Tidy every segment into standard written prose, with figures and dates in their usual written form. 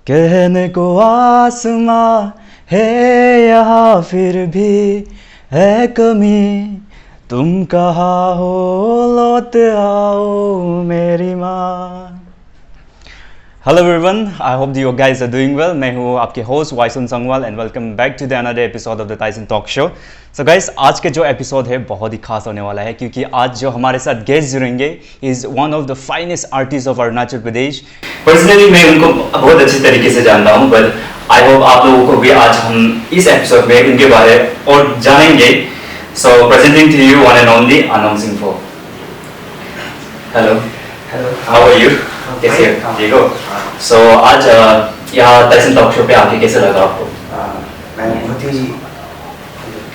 कहने को आसमां है यहाँ फिर भी है कमी, तुम कहाँ हो लौट आओ मेरी माँ। Hello everyone, I hope you guys are doing well. मैं हूँ आपके होस्ट वाइसन Sangwal and welcome back to the another episode of the Tyson talk show. So guys, आज के जो एपिसोड है बहुत ही खास होने वाला है क्योंकि आज जो हमारे साथ गेस्ट जुड़ेंगे is one of the finest artist of Arunachal Pradesh. Personally मैं उनको बहुत अच्छी तरीके से जानता हूँ, बट आई होप आप लोगों को भी आज हम इस एपिसोड में उनके बारे और जानेंगे। So presenting to you one and only Anong Singh. Hello, how are you? कैसे हो? ठीक हो? सो आज यहाँ टाइसन टॉक शो पे आके कैसे लगा आपको? मैं बहुत ही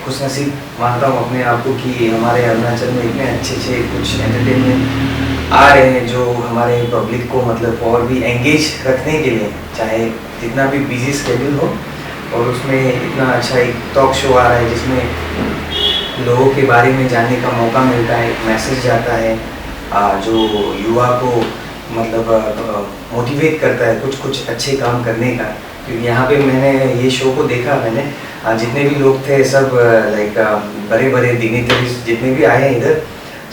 खुशनसीब मानता हूँ अपने आप को कि हमारे अरुणाचल में इतने अच्छे कुछ एंटरटेनमेंट आ रहे हैं जो हमारे पब्लिक को मतलब और भी एंगेज रखने के लिए, चाहे जितना भी बिजी स्केड्यूल हो, और उसमें इतना अच्छा एक टॉक शो आ रहा है जिसमें लोगों के बारे में जानने का मौका मिलता है, एक मैसेज जाता है जो युवा को मतलब मोटिवेट करता है कुछ अच्छे काम करने का। क्योंकि यहाँ पे मैंने ये शो को देखा, मैंने जितने भी लोग थे सब लाइक बड़े बड़े डिग्निटरीज जितने भी आए हैं इधर,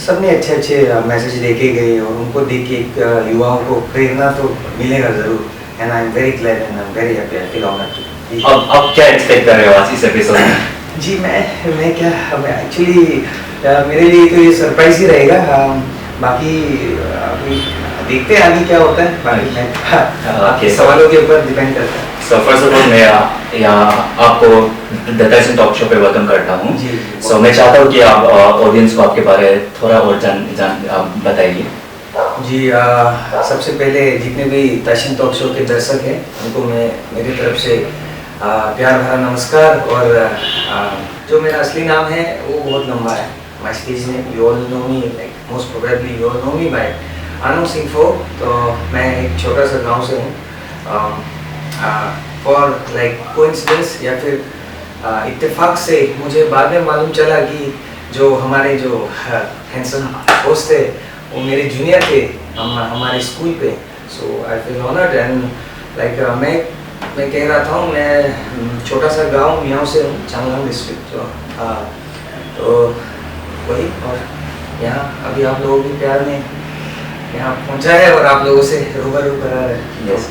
सब ने अच्छे मैसेज देके गए और उनको देख के एक युवाओं को प्रेरणा तो मिलेगा ज़रूर। And I am very glad and I am very happy, I feel honoured. अब क्या एक्सपेक्ट कर रहे हो आज इस एपिसोड में? जी मैं क्या, एक्चुअली मेरे लिए तो ये सरप्राइज ही रहेगा। बाकी अभी देखते हैं आगे क्या होता है, बाकी सवालों के ऊपर डिपेंड करता है। सो फर्स्ट ऑफ ऑल मैं यहाँ आपको द टाइसन टॉक शो पे वेलकम करता हूँ। सो मैं चाहता हूँ कि आप ऑडियंस को आपके बारे में थोड़ा और जान बताइए। जी सबसे पहले जितने भी टाइसन टॉक शो के दर्शक हैं उनको मैं मेरी तरफ से प्यार भरा नमस्कार। और जो मेरा असली नाम है वो बहुत लंबा है। My stage name you all know me, like most probably you all know me by Anong Singh. तो मैं एक छोटा सा गांव से हूँ। फॉर लाइक कोइंसिडेंस या फिर इत्तेफाक से मुझे बाद में मालूम चला कि जो हमारे जो हैंडसम होस्ट थे वो मेरे जूनियर थे हमारे स्कूल पे। So I feel honoured and like मैं कह रहा था मैं छोटा सा गांव मियाओ से हूँ, चांगलांग डिस्ट्रिक्ट। तो वही, और यहाँ अभी आप लोगों के प्यार में यहाँ पहुँचा है और आप लोगों से रूबरू करा है। यस,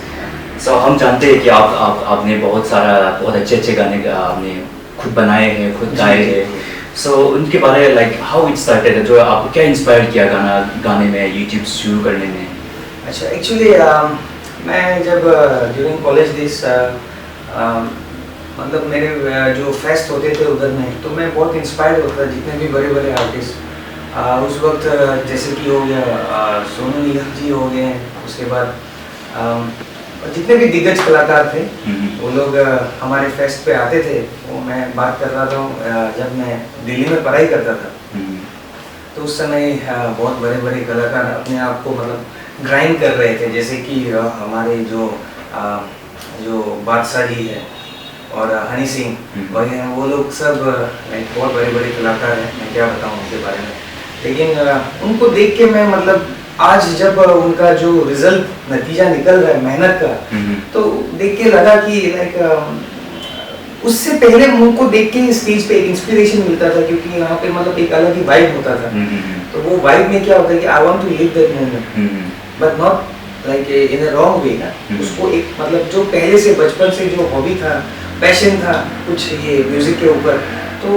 सो हम जानते हैं कि आपने बहुत अच्छे गाने आपने खुद बनाए हैं, खुद गाए हैं। सो उनके बारे में लाइक हाउ इट स्टार्टेड, जो आपको क्या इंस्पायर किया गाने में, यूट्यूब शुरू करने में? अच्छा, एक्चुअली मैं जब ड्यूरिंग कॉलेज डेज मतलब मेरे जो फेस्ट होते थे उधर में, तो मैं बहुत इंस्पायर्ड होता था जितने भी बड़े बड़े आर्टिस्ट उस वक्त, जैसे कि हो गया सोनू निगम जी हो गए, उसके बाद जितने भी दिग्गज कलाकार थे वो लोग हमारे फेस्ट पे आते थे। वो मैं बात कर रहा था जब मैं दिल्ली में पढ़ाई करता था, तो उस समय बहुत बड़े बड़े कलाकार अपने आप को मतलब ग्राइंड कर रहे थे, जैसे कि हमारे जो बादशाह जी है और हनी सिंह वगैरह, वो लोग सब बहुत बड़े बड़े कलाकार हैं। मैं क्या बताऊँ उनके बारे में, लेकिन उनको देख के मैं मतलब आज जब उनका जो रिजल्ट नतीजा निकल रहा है मेहनत का, तो देख के लगा कि लाइक उससे पहले उनको देख के स्टेज पे एक इंस्पिरेशन मिलता था, क्योंकि यहाँ पे मतलब एक अलग ही वाइब होता था। तो वो वाइब में क्या होता है कि I want to live that moment but not like in a wrong way ना। उसको एक मतलब जो पहले से बचपन से जो हॉबी था, पैशन था कुछ ये म्यूजिक के ऊपर, तो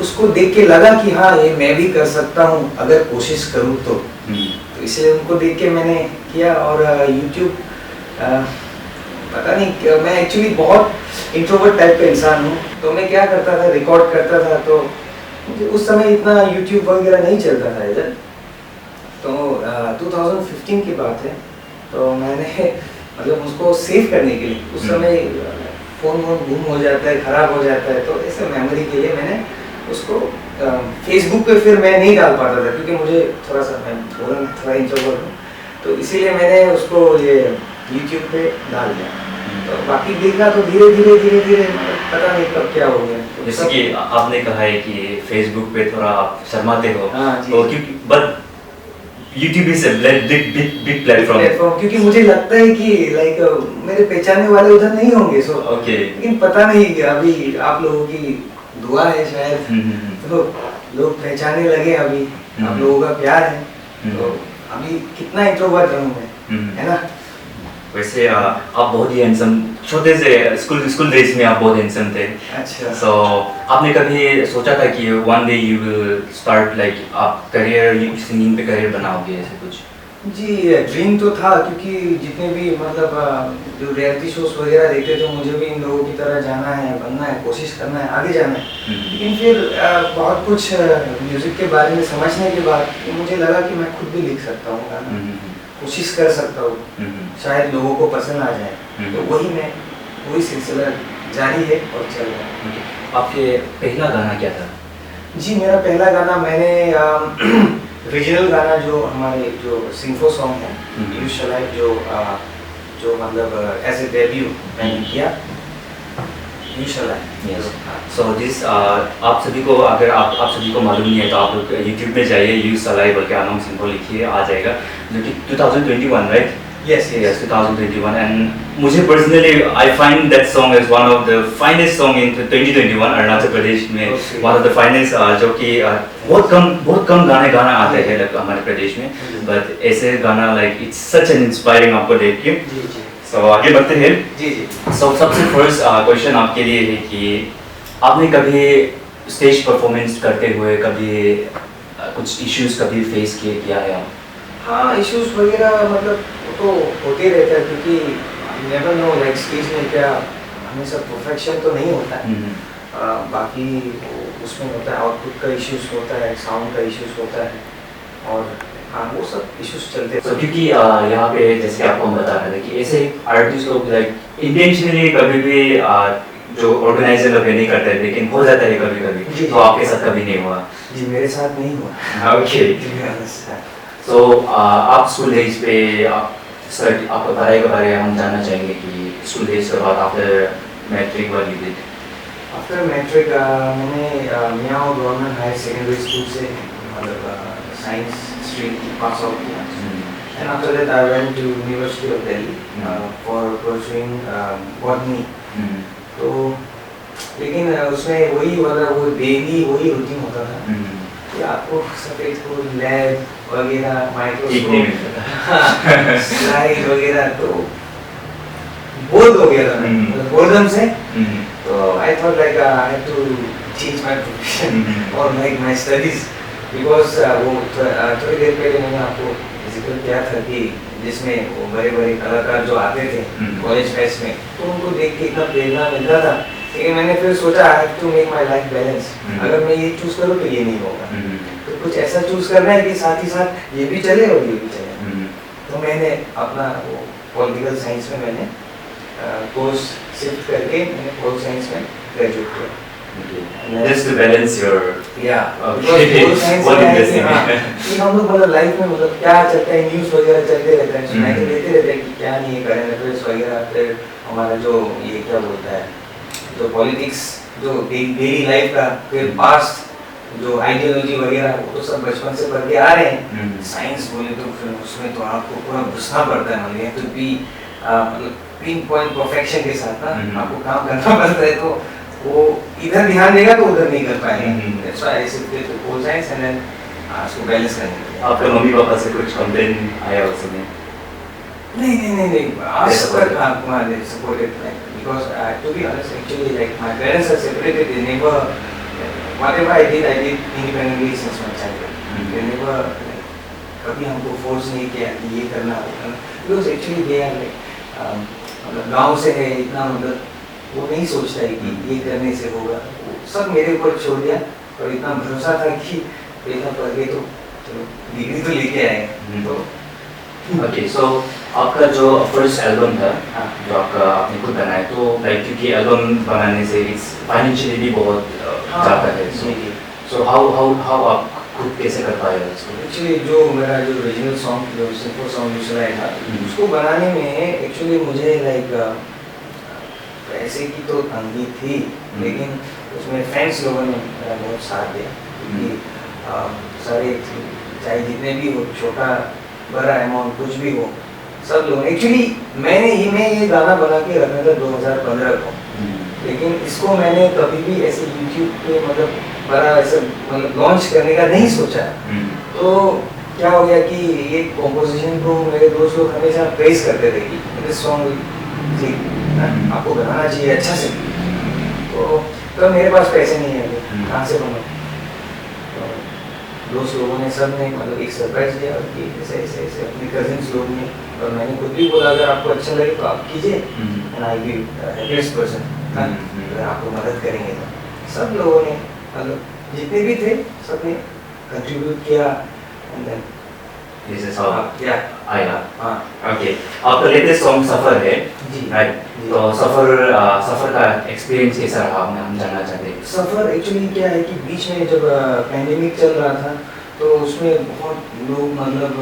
उसको देख के लगा कि हाँ ये मैं भी कर सकता हूँ अगर कोशिश करूँ तो इसलिए उनको देख के मैंने किया। और यूट्यूब पता नहीं, मैं एक्चुअली बहुत इंट्रोवर्ट टाइप का इंसान हूँ, तो मैं क्या करता था, रिकॉर्ड करता था। तो मुझे उस समय इतना यूट्यूब वगैरह नहीं चलता था इधर। तो 2015 की बात है, तो मैंने मतलब उसको सेव करने के लिए, उस समय फ़ोन गुम हो जाता है, ख़राब हो जाता है, तो ऐसे मेमोरी के लिए मैंने उसको फेसबुक पे फिर मैं नहीं डाल पाता था, क्योंकि मुझे थोड़ा सा मैं थोड़ा इंट्रोवर्ट हूँ, तो इसीलिए मैंने उसको ये यूट्यूब पे डाल दिया। तो बाकी देखा तो धीरे धीरे पता नहीं कब क्या हो गया। तो जैसे कि आपने कहा है कि फेसबुक पे थोड़ा आप शर्माते हो, हाँ, तो क्योंकि but YouTube is a big platform. Platform, क्योंकि मुझे लगता है कि लाइक मेरे पहचानने वाले उधर नहीं होंगे सो Okay. लेकिन पता नहीं कि अभी आप लोगों की दुआ है शायद तो लोग पहचानने लगे अभी, आप लोगों का प्यार है तो अभी कितना इंट्रोवर्ट रहूं मैं, है ना। वैसे आप बहुत ही हैंडसम, छोटे से स्कूल डेज में आप बहुत हैंडसम थे। अच्छा। सो आपने कभी सोचा था कि one day you will start like आप करियर सिंगिंग पे करियर बनाओगे ऐसे कुछ? जी ड्रीम तो था, क्योंकि जितने भी मतलब जो रियलिटी शोज वगैरह देखते थे मुझे भी इन लोगों की तरह जाना है, बनना है, कोशिश करना है, आगे जाना है। लेकिन फिर बहुत कुछ म्यूजिक के बारे में समझने के बाद मुझे लगा कि मैं खुद भी लिख सकता हूँ गाना, कोशिश कर सकता हूँ, शायद लोगों को पसंद आ जाए। तो वही सिलसिला जारी है और चल रहा है। आपके पहला गाना क्या था? जी मेरा पहला गाना मैंने रीजनल गाना जो हमारे जो सिंफो सॉन्ग है यू शैल आई, जो मतलब एज ए डेब्यू मैंने किया you shall I. Yes. So this आप सभी को, अगर आप सभी को मालूम नहीं है तो आप लोग यूट्यूब में जाइए, यू शैल आई बोल के आनंद सिंह लिखिए, आ जाएगा। जो कि 2021 राइट? Yes, Yes, 2021, and मुझे personally I find that song as one of the finest song in 2021 Arunachal Pradesh में। Okay. one of the finest जो कि बहुत कम गाना आते हैं like हमारे प्रदेश में, but ऐसे गाना like it's such an inspiring आपको देख के। जी जी So आगे बढ़ते हैं। जी जी। So सबसे first question आपके लिए है कि आपने कभी स्टेज परफॉर्मेंस करते हुए कभी कुछ issues कभी फेस किया है आप? हाँ इश्यूज वगैरह मतलब वो तो होते रहता है, क्योंकि नेवर नो लाइक स्टेज में क्या हमेशा परफेक्शन तो नहीं होता है। बाकी उसमें होता है आउटपुट का इश्यूज होता है, साउंड का इश्यूज होता है, और हाँ वो सब इश्यूज चलते हैं। क्योंकि यहाँ पे जैसे आपको हम बता रहे थे कि ऐसे आर्टिस्ट लोग लाइक इंटेंशनली कभी भी जो ऑर्गेनाइजर लोग नहीं करते, लेकिन हो जाता है कभी कभी। तो आपके साथ कभी नहीं हुआ? जी मेरे साथ नहीं हुआ। ओके। तो आप स्कूल डेज पे आपका पढ़ाई के बारे में हम जानना चाहेंगे कि स्कूल डेज के बाद after matric what you did? After matric मैंने Miao government higher secondary school से मतलब साइंस स्ट्रीम पास आउट किया, and after that I went to university of Delhi for pursuing botany. तो लेकिन उसमें वही वाला वो डेली वही रूटीन होता था कि आपको सफेद फूल लैब वगैरह माइक्रोस्कोप स्लाइड वगैरह, तो बोर हो गया था मैं मतलब बोर्डम से। तो I thought like I have to change my profession और लाइक माय स्टडीज, बिकॉज वो थोड़ी देर पहले मैंने आपको जिक्र किया था कि जिसमें वो बड़े बड़े कलाकार जो आते थे कॉलेज फेस्ट में, तो उनको देख के इतना प्रेरणा मिलता था। लेकिन मैंने फिर सोचा I have to make my life balance, अगर मैं ये चूज करूँ तो ये नहीं होगा, तो कुछ ऐसा चूज करना है कि साथ ही साथ ये भी चले और ये भी चले। तो मैंने अपना वो पॉलिटिकल साइंस में मैंने कोर्स शिफ्ट करके मैंने पॉलिटिकल साइंस में ग्रेजुएट किया। Just to balance your कि हम लोग मतलब लाइफ में मतलब क्या चलता है, न्यूज़ वगैरह चलते रहता है, सुनाई तो देते रहते हैं कि क्या नहीं है, करंट अफेयर्स वगैरह, फिर हमारा जो ये क्या बोलता है जो पॉलिटिक्स जो डेली लाइफ का, फिर पास्ट जो आइडियोलॉजी वगैरह, वो तो सब बचपन से पढ़ के आ रहे हैं। साइंस बोले तो फिर उसमें तो आपको पूरा घुसना पड़ता है, मतलब तो भी मतलब पिन पॉइंट परफेक्शन के साथ ना आपको काम करना पड़ता है, तो वो इधर ध्यान देगा तो उधर नहीं कर पाएगा। That's why I shifted to pol science and then उसको बैलेंस करने के लिए। आपके मम्मी पापा से कुछ कंप्लेन आया उस समय? नहीं आज तक आपको they supported like, because to be honest actually like my parents are separated, they never whatever I did independently since my childhood. They never like कभी हमको फोर्स नहीं किया कि ये करना होगा, because actually they are like मतलब गांव से है इतना, मतलब वो नहीं सोचता है कि ये करने से होगा, सब मेरे ऊपर छोड़ दिया, और इतना भरोसा था कि बेटा पढ़ के तो चलो डिग्री तो लेके आएगा। तो ओके, सो आपका जो फर्स्ट एल्बम था जो आपने खुद बनाया, तो लाइक क्योंकि एल्बम बनाने से फाइनेंशियली भी बहुत जाता है, सो हाउ आप खुद कैसे कर पाए उसको? एक्चुअली जो मेरा जो ओरिजिनल सॉन्ग जो सिंपल सॉन्ग जो चलाया था, उसको बनाने में एक्चुअली मुझे लाइक पैसे की तो तंगी थी, लेकिन उसमें फैंस लोगों ने मेरा बहुत साथ दिया, क्योंकि सारे चाहे जितने भी हो, छोटा बड़ा अमाउंट कुछ भी हो, सब लोग एक्चुअली मैं ये गाना बना के रखा था 2015 को, लेकिन इसको मैंने कभी भी ऐसे यूट्यूब पे मतलब बड़ा ऐसा मतलब लॉन्च करने का नहीं सोचा। तो क्या हो गया कि ये कॉम्पोजिशन को मेरे दोस्त लोग हमेशा प्रेस करते थे कि दिस सॉन्ग आपको बनाना चाहिए अच्छा से, तो मेरे पास पैसे नहीं है, कहाँ से बनाऊँ? तो दोस्त लोगों ने सब ने मतलब एक सरप्राइज दिया कि ऐसे ऐसे ऐसे अपने कजिन्स लोग ने, और मैंने खुद भी बोला अगर आपको अच्छा लगे तो आप कीजिए, and I be happiest person, अगर आपको मदद करेंगे तो। सब लोगों ने मतलब जितने भी थे सब ने कंट्रीब्यूट किया, and then This is how या आया। हाँ ओके, आपका लेटेस्ट सॉन्ग सफर है, जी राइट? जी। तो सफर का एक्सपीरियंस कैसा रहा, हम जानना चाहते हैं। सफ़र एक्चुअली क्या है कि बीच में जब पैंडेमिक चल रहा था तो उसमें बहुत लोग मतलब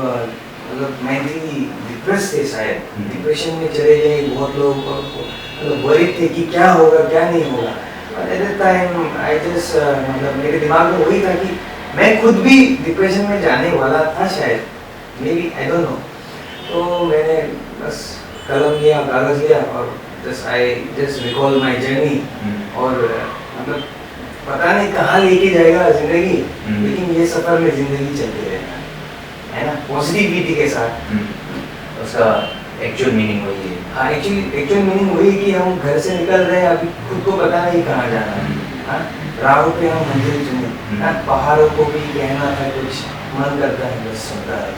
मेंटली डिप्रेस थे, शायद डिप्रेशन में चले गए बहुत लोग, मतलब वरीड थे कि क्या होगा क्या नहीं होगा। At that time I just मतलब मेरे दिमाग में वही था कि मैं खुद भी डिप्रेशन में जाने वाला था शायद, maybe I don't know. तो मैंने बस कलम लिया कागज़ लिया और जस्ट रिकॉल माई जर्नी, और मतलब पता नहीं कहाँ लेके जाएगा ज़िंदगी, लेकिन ये सफ़र में ज़िंदगी चलती रहेगा, है ना, पॉजिटिविटी के साथ। उसका एक्चुअल मीनिंग वही है। हाँ एक्चुअल मीनिंग वही कि हम घर से निकल रहे हैं, अभी खुद को पता नहीं कहाँ जाना है, हाँ राहों पे हम मंजिल चुने, हाँ पहाड़ों को भी कहना था कुछ, मन करता है बस सुनता है,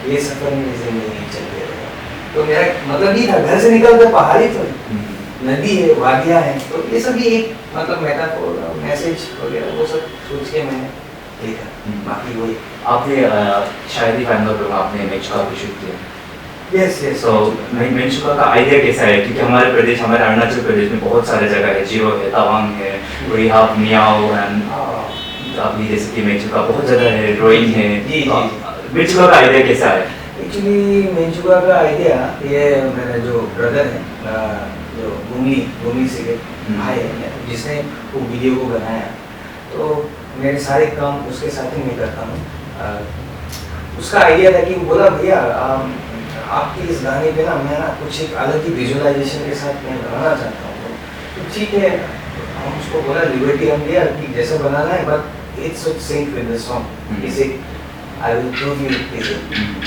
ये सफ़र में ज़िंदगी चलती रहेगा। तो मेरा मतलब ये था, घर से निकलते पहाड़ी तो नदी है, वादियाँ हैं, तो ये सभी एक मतलब मेटाफोर मैसेज वगैरह वो सब सोच के मैंने लिखा, बाकी वही। आपने शायरी फैमिली में आपने मेचुका भी शूट किया। Yes yes. सो मेचुका का आइडिया कैसा है? क्योंकि हमारे प्रदेश, हमारे अरुणाचल प्रदेश में बहुत सारे जगह है, जीरो है, तवांग है, वी हैव मियाओ एंड अभी जैसे कि मेचुका बहुत जगह है, रोइंग है। जी मेचुका का आइडिया कैसा है? एक्चुअली मेचुका का आइडिया ये मेरा जो ब्रदर है, जो भूमि से भाई है, जिसने वो वीडियो को बनाया, तो मेरे सारे काम उसके साथ ही मैं करता हूँ। उसका आइडिया था कि बोला भैया आपके इस गाने पे ना मैं ना कुछ एक अलग ही विजुअलाइजेशन के साथ मैं बनाना चाहता हूँ, तो ठीक है, हम उसको बोला लिबर्टी हम दिया कि जैसा बनाना है, but it's should sync with the song, is it I will prove you is it.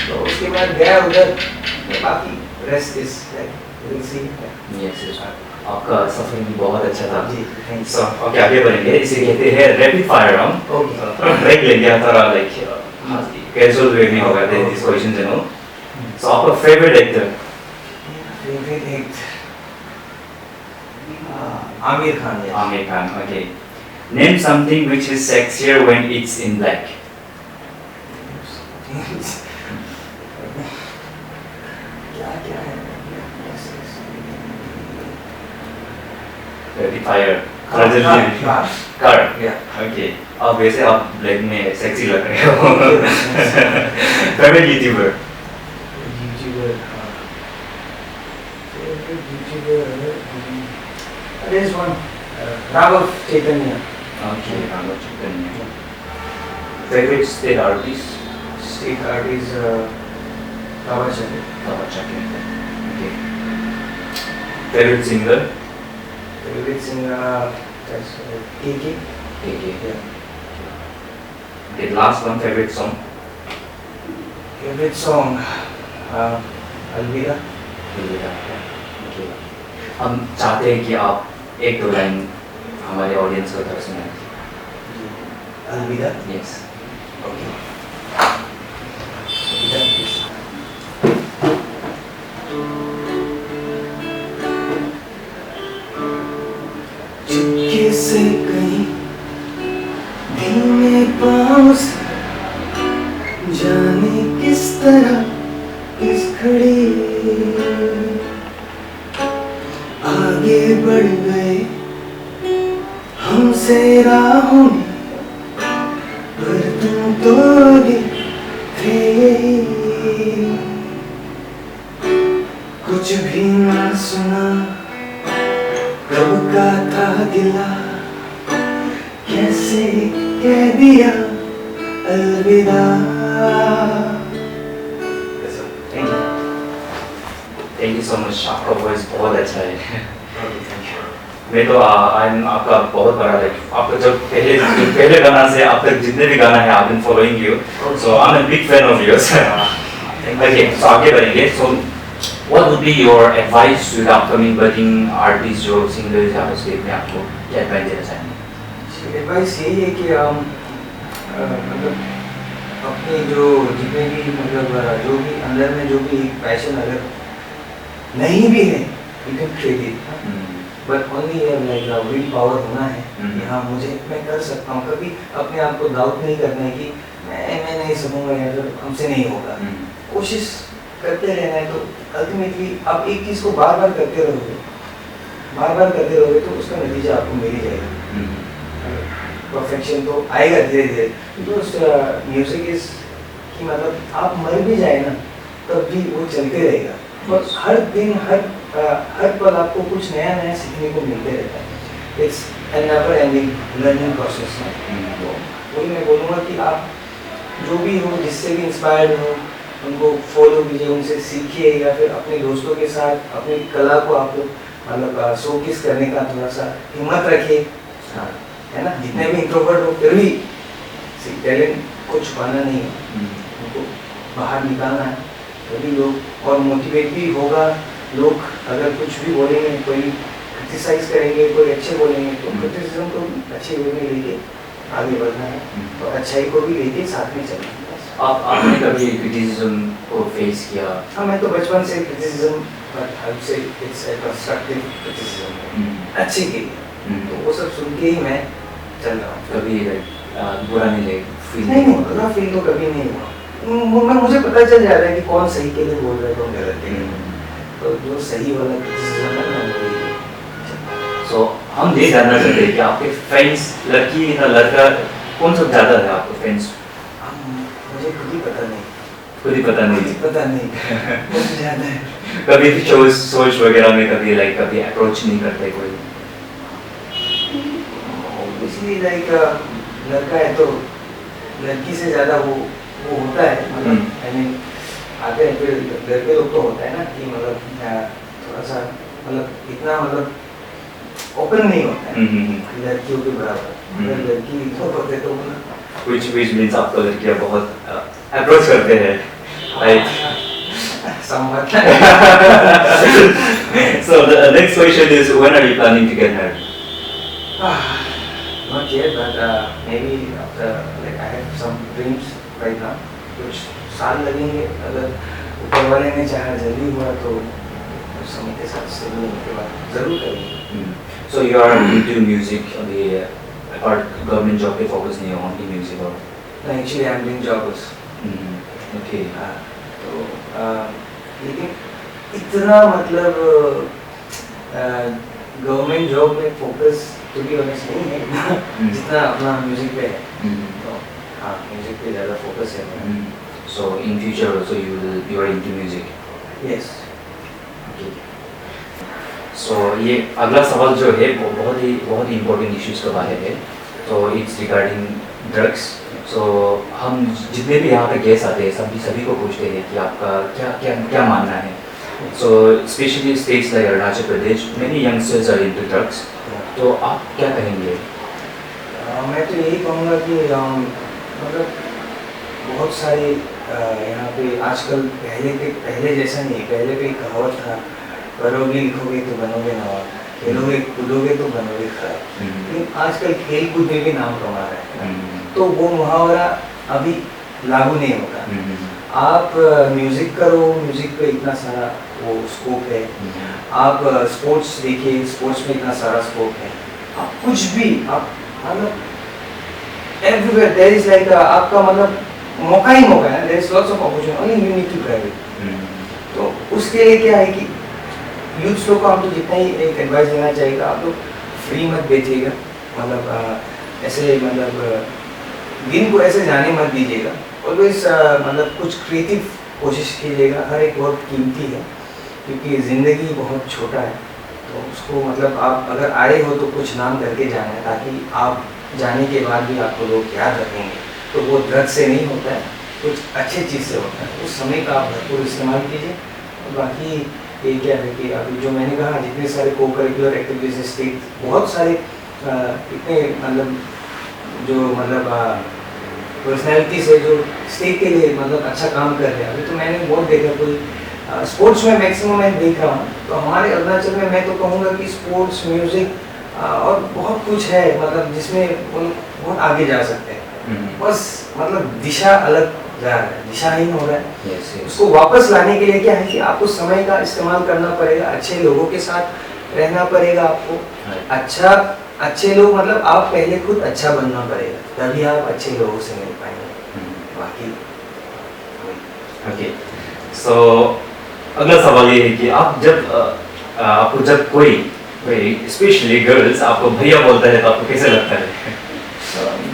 तो उसके बाद गया उधर, बाकी rest is like will see. Yes, आपका सफर भी बहुत अच्छा था जी, थैंक यू। सो ओके, आगे बढ़ेंगे। इसे कहते हैं rapid fire round. Okay break लेंगे थोड़ा, लाइक कैजुअल वे में होगा this questions and all. So आपका favourite actor? Favourite actor Aamir Khan है। Aamir Khan, okay. Name something which is sexier when it's in black. क्या है रैपिड फायर। कार। कार, या okay. अब वैसे आप ब्लैक में सेक्सी लग रहे हो। Favourite YouTuber? YouTuber favourite YouTuber there is one Raghav Chaitanya. Okay, Raghav Chaitanya. Favourite state artist? State artist Baba Chandra. Baba Chandra, okay. Favourite singer? Favourite singer के Okay. Okay, last one, favorite song? Favourite song Alvida. Okay. हम चाहते हैं कि आप एक दो लाइन हमारे ऑडियंस को तरफ सुनाएं। अलविदा। Yes. ओके अलविदा प्लीज। चुपके से कहीं धीमे पाँव से जाने किस तरह इस घड़ी आगे बढ़ गए हमसे राहों में, पर तुम तो आगे थे यही। कुछ भी ना सुना कब का था गिला, कैसे कह दिया अलविदा। यू सो मच, आपका वॉइस बहुत अच्छा है। मैं तो आपका बहुत बड़ा लाइक आपका जब पहले गाना से अब तक जितने भी गाना है I been following you, so I am a big fan of yours. Okay, so आगे बढ़ेंगे। So what would be your advice to the upcoming budding artist जो सिंगर्स या स्टेट में, आपको क्या एडवाइस देना चाहेंगे? एडवाइस यही है कि मतलब अपने जो जितने भी मतलब जो भी अंदर में जो भी पैशन अगर नहीं भी है, you can create it, but only like will power होना है कि हाँ मैं कर सकता हूँ। कभी अपने आप को डाउट नहीं करना है कि मैं नहीं सकूँगा या फिर हमसे नहीं होगा। कोशिश करते रहना है, तो अल्टीमेटली आप एक चीज़ को बार बार करते रहोगे तो उसका नतीजा आपको मिल ही जाएगा। परफेक्शन तो आएगा धीरे धीरे। तो म्यूजिक इज कि मतलब आप मर भी जाए ना तब भी वो चलते रहेगा, और हर दिन हर पल आपको कुछ नया नया सीखने को मिलते रहता है। It's an never ending learning process. तो वही मैं बोलूँगा कि आप जो भी हो, जिससे भी इंस्पायर्ड हो, उनको फॉलो कीजिए, उनसे सीखिए, या फिर अपने दोस्तों के साथ अपनी कला को आप मतलब शोकेस करने का थोड़ा सा हिम्मत रखिए, है ना। जितने भी इंट्रोवर्ट हो फिर भी टैलेंट को छुपाना नहीं है, उनको बाहर निकालना है, तभी लोग और मोटिवेट भी होगा। लोग अगर कुछ भी बोलेंगे, कोई क्रिटिसाइज करेंगे, कोई अच्छे बोलेंगे, तो क्रिटिसिज्म को अच्छे वे में लेके आगे बढ़ना है, और अच्छाई को भी लेके साथ में चलना है। आपने कभी क्रिटिसिज्म को फेस किया? हाँ, मैं तो बचपन से क्रिटिसिज्म, से इट्स ए कंस्ट्रक्टिव क्रिटिसिज्म, अच्छे के लिए, तो वो सब सुन के ही मैं चल रहा हूँ। कभी बुरा नहीं फील? नहीं, बुरा फील तो कभी नहीं हुआ। मुझे पता चल जाता है कि कौन सही के लिए बोल रहा है, कौन गलत के लिए। तो जो सही वाला क्रिटिसिज्म है ना, सो हम ये जानना चाहते हैं कि आपके फ्रेंड्स, लड़की या लड़का, कौन सा ज़्यादा है आपके फ्रेंड्स? मुझे खुद ही पता नहीं। पता नहीं कौन ज़्यादा है। कभी भी सोच वगैरह में कभी अप्रोच नहीं करते कोई? इसलिए लाइक लड़का है तो लड़की से ज़्यादा वो होता है, मतलब आते हैं। फिर लड़के लोग तो होता है ना कि मतलब थोड़ा सा मतलब इतना मतलब ओपन नहीं होता है लड़कियों के बराबर। अगर लड़की तो होते तो which means आपको लड़कियाँ बहुत अप्रोच करते हैं, right? somewhat. So the next question is, when are you planning to get married? Not yet, but maybe after, like I have some dreams right now. कुछ साल लगेंगे, अगर ऊपर वाले ने चाहा जल्दी हुआ तो उस समय के साथ से के बाद जरूर करेंगे। So you are into music अभी, और गवर्नमेंट जॉब पे फोकस नहीं है, ओनली म्यूजिक? और नहीं, actually I am doing jobs. Okay. तो लेकिन इतना मतलब गवर्नमेंट जॉब में फोकस तो भी ऑनेस्ट नहीं है जितना अपना म्यूजिक पे है। तो हाँ, म्यूजिक पे ज़्यादा फोकस है। So in future also you are into music? Yes. Okay. So ये अगला सवाल जो है वो बहुत ही इम्पोर्टेंट इश्यूज के बारे में है। तो इट्स रिगार्डिंग ड्रग्स। सो हम जितने भी यहाँ पे गेस्ट आते हैं सभी को पूछते हैं कि आपका क्या मानना है। So specially states like Arunachal Pradesh, many youngsters are into drugs, तो आप क्या कहेंगे? मैं तो यही कहूँगा कि मतलब बहुत सारे यहाँ पे आजकल पहले जैसा नहीं। पहले पे एक कहावत था, पढ़ोगे लिखोगे तो बनोगे नवाब, खेलोगे कूदोगे तो बनोगे खराब। लेकिन आजकल खेल कूद में भी नाम कमा रहा है, तो वो मुहावरा अभी लागू नहीं होता। आप म्यूज़िक करो, म्यूज़िक पे इतना सारा वो स्कोप है। आप स्पोर्ट्स देखिए, स्पोर्ट्स में इतना सारा स्कोप है। आप कुछ भी आप मतलब एवरीवेयर देयर इज लाइक आपका मतलब मौका ही मौका है। There is lots of opportunity, only you need to grab it. तो उसके लिए क्या है कि यूथ्स लोग को हम तो जितना ही एक एडवाइस देना चाहिएगा, आप लोग फ्री मत बेचिएगा, मतलब ऐसे मतलब दिन को ऐसे जाने मत दीजिएगा। ऑलवेज मतलब कुछ क्रिएटिव कोशिश कीजिएगा। हर एक वक्त कीमती है, क्योंकि ज़िंदगी बहुत छोटा है। तो उसको मतलब आप अगर आए हो तो कुछ नाम करके जाना है, ताकि आप जाने के बाद भी आपको लोग याद रखेंगे। तो वो ड्रग से नहीं होता है, कुछ अच्छे चीज़ से होता है। उस समय का आप भरपूर इस्तेमाल कीजिए। और बाकी ये क्या है कि अभी जो मैंने कहा जितने सारे को करिकुलर एक्टिविटीज स्टेट बहुत सारे इतने मतलब जो मतलब पर्सनैलिटीज है जो स्टेट के लिए मतलब अच्छा काम कर रहे हैं। अभी तो मैंने बहुत देखा कोई स्पोर्ट्स में मैक्सिमम मैं देख रहा हूँ, तो हमारे अरुणाचल में मैं तो कहूँगा कि स्पोर्ट्स म्यूजिक और बहुत कुछ है मतलब जिसमें उन बहुत आगे जा सकते हैं। बस मतलब दिशा अलग जा रहा है, दिशाहीन हो रहा है। Yes, yes. उसको वापस लाने के लिए क्या है कि आपको समय का इस्तेमाल करना पड़ेगा, अच्छे लोगों के साथ रहना पड़ेगा आपको। Right. अच्छे लोग मतलब आप पहले खुद अच्छा बनना पड़ेगा, तभी आप अच्छे लोगों से मिल पाएंगे। बाकी ओके, सो अगला सवाल ये है कि आप जब आपको जब कोई स्पेशली गर्ल्स आपको भैया बोलता है तो आपको कैसे लगता है?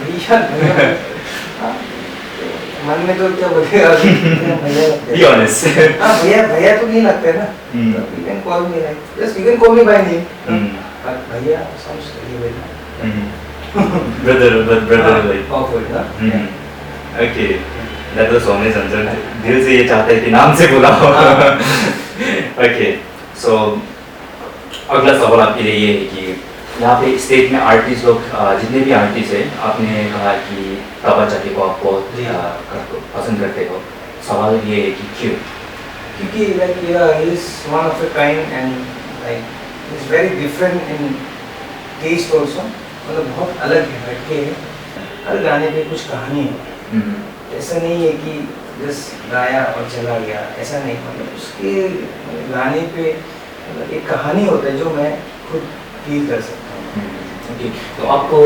भैया हाँ, मन में तो क्या बोलेगा भैया लगते Be honest. हैं। हाँ भैया भैया तो नहीं लगते ना, you can call me like just you can call me by name, but भैया sounds really Brother like. awkward ना। Okay, that was honest answer. दिल से ये चाहते हैं कि नाम से बुलाओ। Okay, so अगला सवाल आपके लिए ये है कि यहाँ पे स्टेट में आर्टिस्ट लोग जितने भी आर्टिस्ट हैं, आपने कहा कि तबा चाटी को आप बहुत पसंद करते हो। सवाल ये है कि क्यों? क्योंकि like he is one of a kind and like he is very different in taste also, मतलब बहुत अलग है, हटके है। हर गाने पे कुछ कहानी है, ऐसा नहीं है कि जस्ट गाया और चला गया, ऐसा नहीं। मतलब उसके गाने पे मतलब एक कहानी होता है जो मैं खुद फील कर सकता हूँ। ओके, तो आपको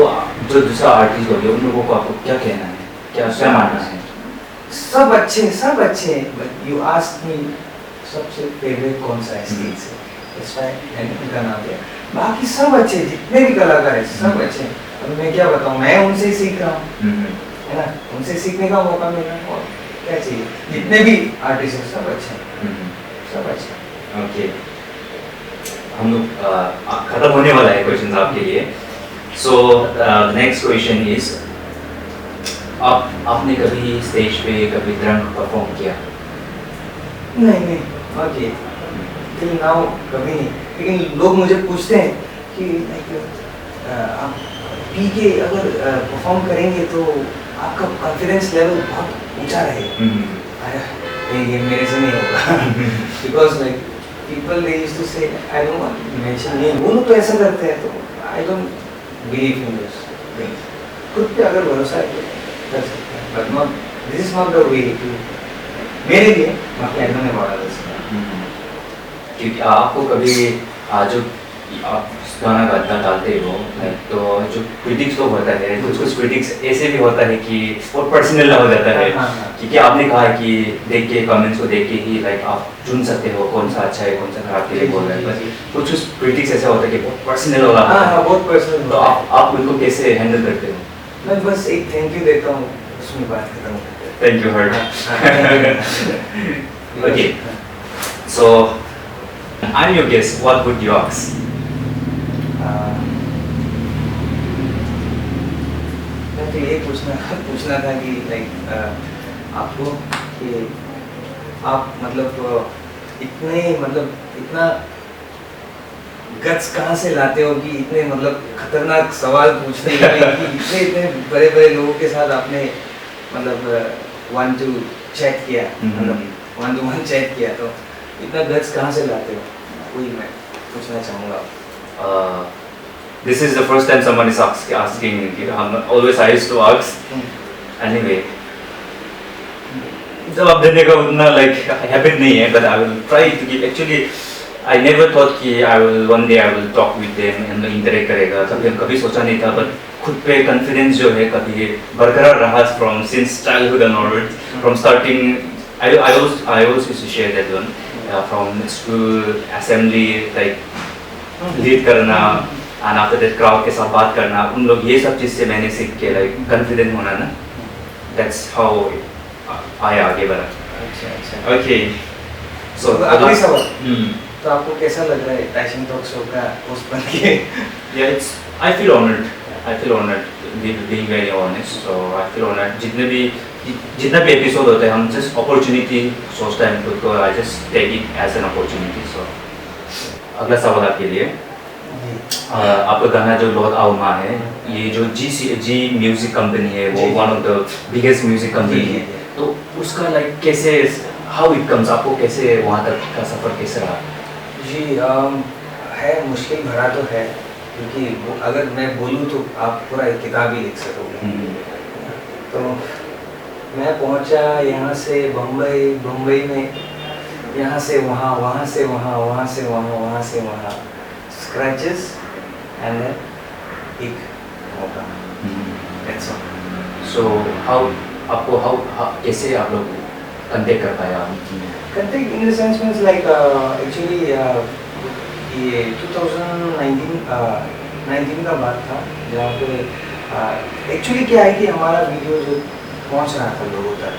जो दूसरा आर्टिस्ट हो गया उन लोगों को आपको क्या कहना है, क्या मानना है? सब अच्छे हैं, बट यू आस्क मी सबसे फेवरेट कौन सा है स्टेट से, इट्स व्हाई उनका नाम दिया। बाकी सब अच्छे, जितने भी कलाकार हैं सब अच्छे हैं। अब मैं क्या बताऊँ, मैं उनसे ही सीख रहा हूँ, है ना, उनसे सीखने का मौका मिला और क्या चाहिए। जितने भी आर्टिस्ट हैं सब अच्छे हैं, सब अच्छे हैं। ओके, हम लोग खत्म होने वाला है क्वेश्चन आपके लिए। सो नेक्स्ट क्वेश्चन इज, आपने कभी स्टेज पे कभी ड्रंक परफॉर्म किया? नहीं ओके, टिल नाउ कभी नहीं। लेकिन लोग मुझे पूछते हैं कि आप पी के अगर परफॉर्म करेंगे तो आपका कॉन्फिडेंस लेवल बहुत ऊंचा रहेगा। ये मेरे से नहीं होगा because like people they used to say I don't want to mention name, वो लोग तो ऐसा करते हैं, तो I don't believe in this thing. खुद पे अगर भरोसा है तो कर सकते हैं, but not this is not the way to मेरे लिए। बाकी I don't know about this. क्योंकि आपको कभी जो आप गाना गाता डालते हो तो जो क्रिटिक्स लोग होता है, कुछ क्रिटिक्स ऐसे भी होता है कि बहुत पर्सनल हो जाता है। क्योंकि आपने कहा कि देख के कमेंट्स को देख के ही लाइक आप चुन सकते हो कौन सा अच्छा है कौन सा खराब के लिए बोल रहे हैं। कुछ क्रिटिक्स ऐसा होता है कि बहुत पर्सनल वाला, बहुत पर्सनल। तो आप उनको कैसे हैंडल करते हो? मैं बस एक थैंक यू देता हूँ, उसमें बात खत्म करते हैं। Thank you heart. Okay, so I am your guest, what would you ask? मैं तो ये पूछना था कि लाइक आपको कि आप मतलब इतना गट्स कहाँ से लाते हो कि इतने मतलब खतरनाक सवाल पूछने के लिए कि इतने बड़े बड़े लोगों के साथ आपने मतलब 1-2 चैट किया, मतलब 1-to-1 चैट किया, तो इतना गट्स कहाँ से लाते हो, वही मैं पूछना चाहूँगा। This is the first time someone is asking me. Always I used to ask. Anyway, जवाब देने का उतना like habit नहीं है, but I will try to give. Actually, I never thought कि one day I will talk with them and interact करेगा। कभी सोचा नहीं था, but खुद पे confidence जो है कभी बरकरार रहा from since childhood onwards. From starting, I always used to share that one from school assembly, like lead करना, and after that crowd के साथ बात करना, उन लोग ये सब चीज़ से मैंने सीख के like confident होना ना, that's how I आगे बढ़ा। अच्छा। Okay, so अगली सवाल, तो आपको कैसा लग रहा है पैशन टॉक शो का होस्ट बन के? Yeah, I feel honored I feel honored, being very honest. So I feel honored. जितना भी एपिसोड होता है हम just opportunity सोचते हैं खुद को. I just take it as an opportunity. So अगला सवाल आपके लिए. आपका गाना जो लॉर्ड आउमा है, ये जो जी म्यूजिक कंपनी है, वो one of the biggest music company है. तो उसका लाइक कैसे, हाउ इट कम्स, आपको कैसे वहाँ तक का सफर कैसे रहा? जी है मुश्किल भरा तो है, क्योंकि अगर मैं बोलूँ तो आप पूरा एक किताब ही लिख सकोगे. तो मैं पहुंचा यहाँ से बम्बई में, यहाँ से वहाँ, वहाँ से वहाँ, वहाँ से वहाँ, वहाँ से वहाँ, स्क्रैचेस एंड देन एक मौका. That's all. सो हाउ कैसे आप लोग कंटेक्ट कर पाया? Contact in the sense means like actually ये 2019 का बात था, जहाँ पे एक्चुअली क्या है कि हमारा वीडियो जो पहुंच रहा था लोगों तक.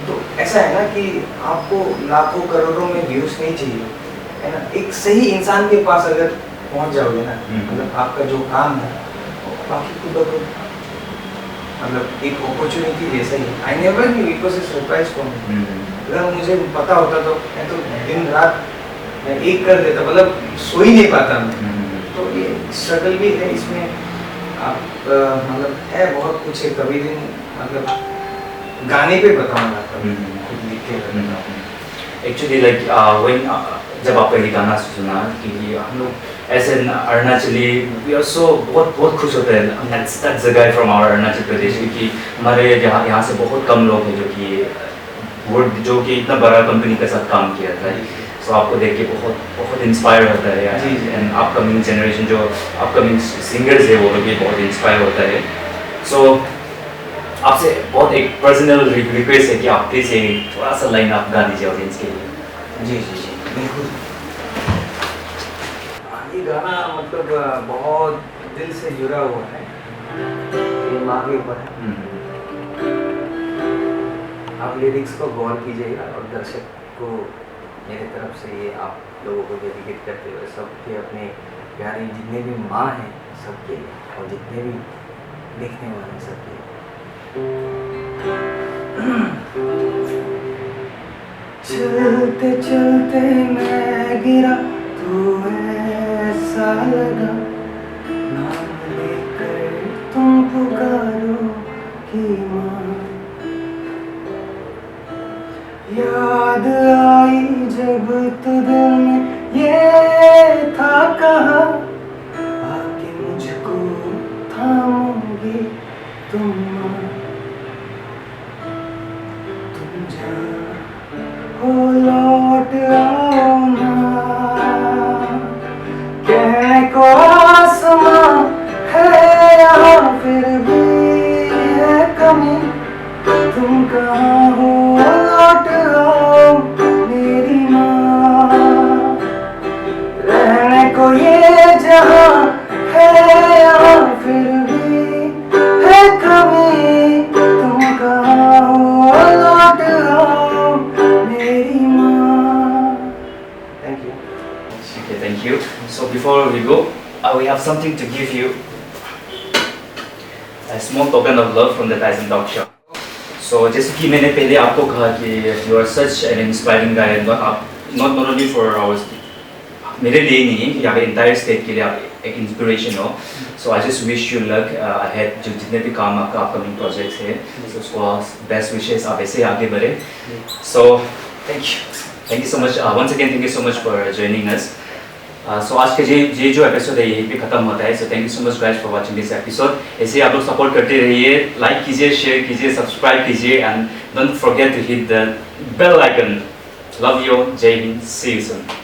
तो ऐसा है ना कि आपको लाखों करोड़ों में व्यूज नहीं चाहिए, है ना. एक सही इंसान के पास अगर पहुंच जाओगे ना, मतलब आपका जो काम है, बाकी खुद मतलब एक अपॉर्चुनिटी जैसा ही. I never knew it was a surprise for me. अगर मुझे पता होता तो मैं तो दिन रात मैं एक कर देता, मतलब सो ही नहीं पाता मैं. तो ये स्ट्रगल भी है इसमें. आप मतलब है बहुत कुछ है. कभी दिन मतलब गाने पे बताऊंगा, कभी खुद लिख के बताऊंगा. एक्चुअली लाइक व्हेन जब आप पहले गाना सुना कि हम लोग ऐसे अरुणाचली, वी आर सो बहुत खुश होते हैं. That's the guy from our Arunachal Pradesh, क्योंकि हमारे यहाँ से बहुत कम लोग हैं जो कि इतना बड़ा कंपनी के साथ काम किया था. सो आपको देख के बहुत इंस्पायर होता है. एंड अपकमिंग जनरेशन जो अपकमिंग सिंगर्स है वो लोग भी बहुत इंस्पायर होता है. सो आपसे बहुत एक पर्सनल रिक्वेस्ट है कि आप प्लीज थोड़ा सा लाइन आप गा दीजिए ऑडियंस के लिए. जी बिल्कुल. ये गाना मतलब बहुत दिल से जुड़ा हुआ है. ये माँ के ऊपर है. आप लिरिक्स को गौर कीजिएगा और दर्शक को मेरे तरफ से ये आप लोगों को डेडिकेट करते हुए सबके अपने प्यारे जितने भी माँ हैं सबके लिए, और जितने भी देखने वाले हैं सबके लिए. चलते चलते मैं गिरा तो ऐसा लगा, नाम लेकर तुम पुकारो कि माँ. याद आई जब तो दिल में ये था कहा, आके मुझको थामोगे तुम माँ. तुम जहाँ हो लौट आओ ना, कहने को आसमां है यहाँ फिर भी है कमी. तुम कहाँ हो लौट आओ मेरी माँ. रहने को ये जहाँ है यहाँ फिर भी है कमी. तुम कहाँ हो लौट आओ मेरी माँ. Thank you. Okay, thank you. So before we go, we have something to give you. A small token of love from the Tyson Talk Show. So जैसे कि मैंने पहले आपको कहा कि you are such an inspiring guy, not only for our, मेरे लिए नहीं है कि यहाँ पे entire state के लिए आप एक inspiration हो. So I just wish you luck ahead. जो जितने भी काम आपका upcoming projects है, so उसको best wishes, आप ऐसे आगे बढ़े. So thank you so much. Once again thank you so much for joining us. सो आज के ये जो एपिसोड है यहीं पे खत्म होता है. So thank you so much guys for watching this episode. ऐसे आप लोग सपोर्ट करते रहिए, लाइक कीजिए, शेयर कीजिए, सब्सक्राइब कीजिए and don't forget to hit the bell icon. Love you. जय हिंद. सी यू सून.